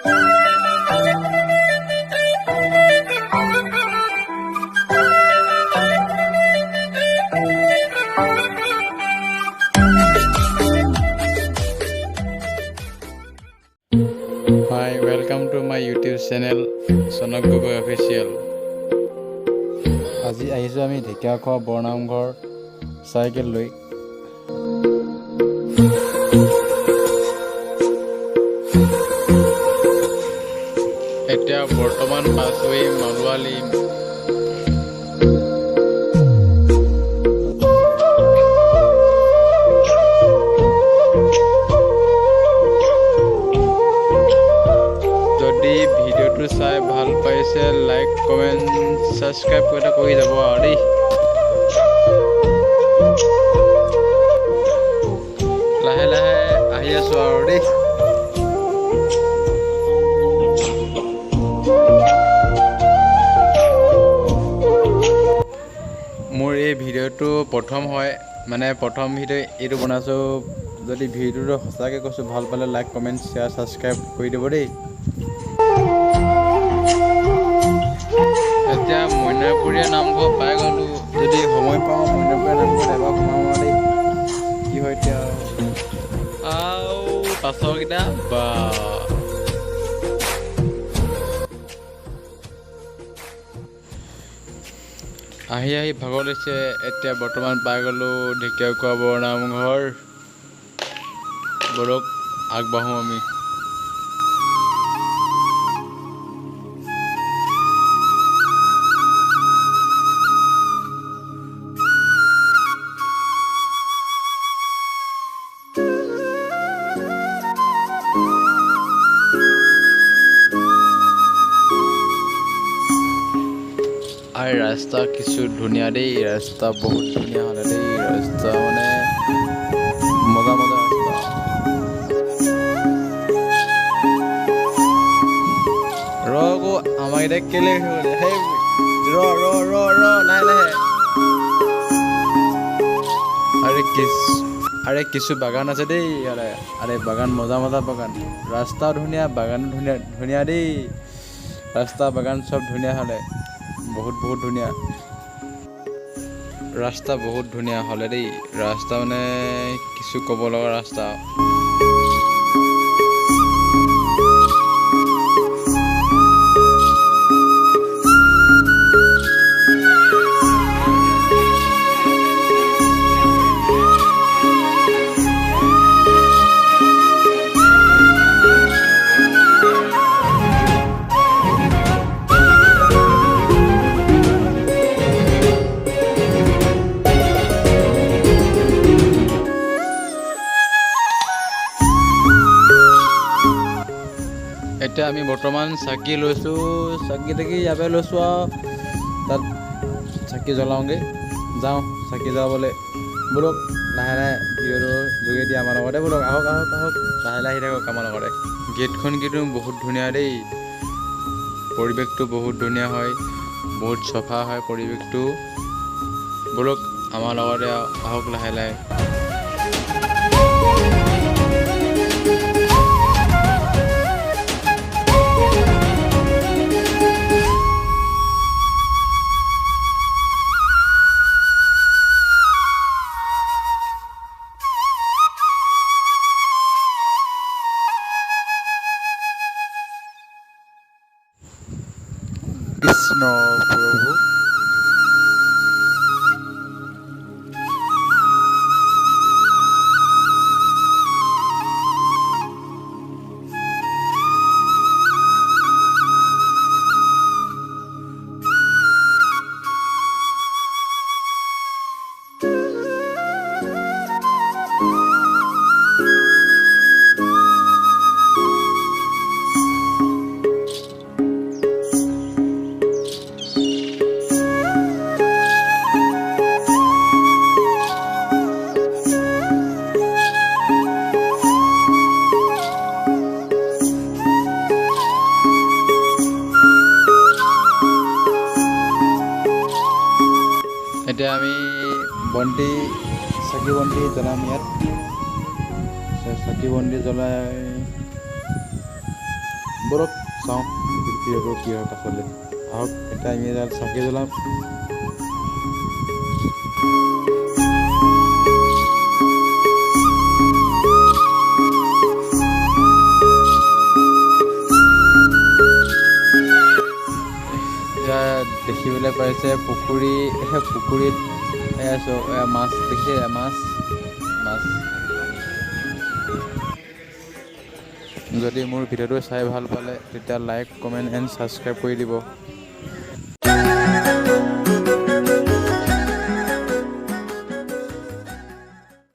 Hi, welcome to my YouTube channel Sonak Gogoi Official. আজি আহিছো আমি ঢেকীয়াখোৱা বৰনামঘৰ চাইকেল লৈ। এতিয়া বৰ্তমান পাছৈ মালুৱালি। যদি ভিডিওটো চাই ভাল পাইছে লাইক কমেন্ট সাবস্ক্ৰাইব কৰি যাব আৰু দেই। লাহে লাহে আহি আছো আৰু দেই। মোৰ এই ভিডিওটো প্ৰথম হয়, মানে প্ৰথম ভিডিও এইটো বনাইছো। যদি ভিডিওটো সঁচাকৈ কৈছোঁ ভাল পালে লাইক কমেন্ট শ্বেয়াৰ সাবস্ক্ৰাইব কৰি দিব দেই। এতিয়া মইনাপুৰীয়া নামঘৰ পাই গ'লো। যদি সময় পাওঁ মইনাপুৰীয়া নামঘৰত এবাৰ সোমাম আৰু দেই। কি হয় এতিয়া পাছৰকেইটা বা আহি ভাগৰ লৈছে। এতিয়া বৰ্তমান পাই গ'লো ঢেকীয়াখোৱা বৰনামঘৰ। বৰক আগবাঢ়ো আমি। আৰু ৰাস্তা কিছু ধুনীয়া দেই, ৰাস্তা বহুত ধুনীয়া হ'লে দেই। ৰাস্তা মানে মজা ৰাস্তা। আকৌ আমাৰ এতিয়া কেলে সেই লাহে লাহে। আৰে কিছু বাগান আছে দেই ইয়াৰে। আৰে বাগান মজা বাগান। ৰাস্তা ধুনীয়া, বাগানো ধুনীয়া দেই। ৰাস্তা বাগান চব ধুনীয়া হ'লে বহুত ধুনীয়া। ৰাস্তা বহুত ধুনীয়া হ'লে দেই। ৰাস্তা মানে কিছু ক'ব লগা ৰাস্তা। এতিয়া আমি বৰ্তমান চাকি লৈছোঁ। চাকি ইয়াৰ পৰা লৈছোঁ আৰু তাত চাকি জ্বলাওঁগৈ। যাওঁ চাকি জ্বলাবলৈ। বোলক লাহে লাহে ভিডিঅ'টোৰ যোগেদি আমাৰ লগতে বোলক আহক লাহে লাহে আহি থাকক আমাৰ লগতে। গেটখন কিন্তু বহুত ধুনীয়া দেই। পৰিৱেশটো বহুত ধুনীয়া হয়, বহুত চফা হয় পৰিৱেশটো। বোলক আমাৰ লগতে আহক লাহে লাহে। কৃষ্ণ প্ৰভু। এতিয়া আমি চাকি বন্তি জ্বলাম ইয়াত। চাকি বন্তি জ্বলাই বলক চাওঁ ভিডিঅ'টো কি হয় পাছলৈ। আহক এতিয়া আমি তাত চাকি জ্বলাম। এতিয়া দেখিবলৈ পাইছে পুখুৰীত মাছ দেখিছে, মাছ। যদি মোৰ ভিডিঅ'টো চাই ভাল পালে তেতিয়া লাইক, কমেণ্ট এণ্ড ছাবস্ক্ৰাইব কৰি দিব।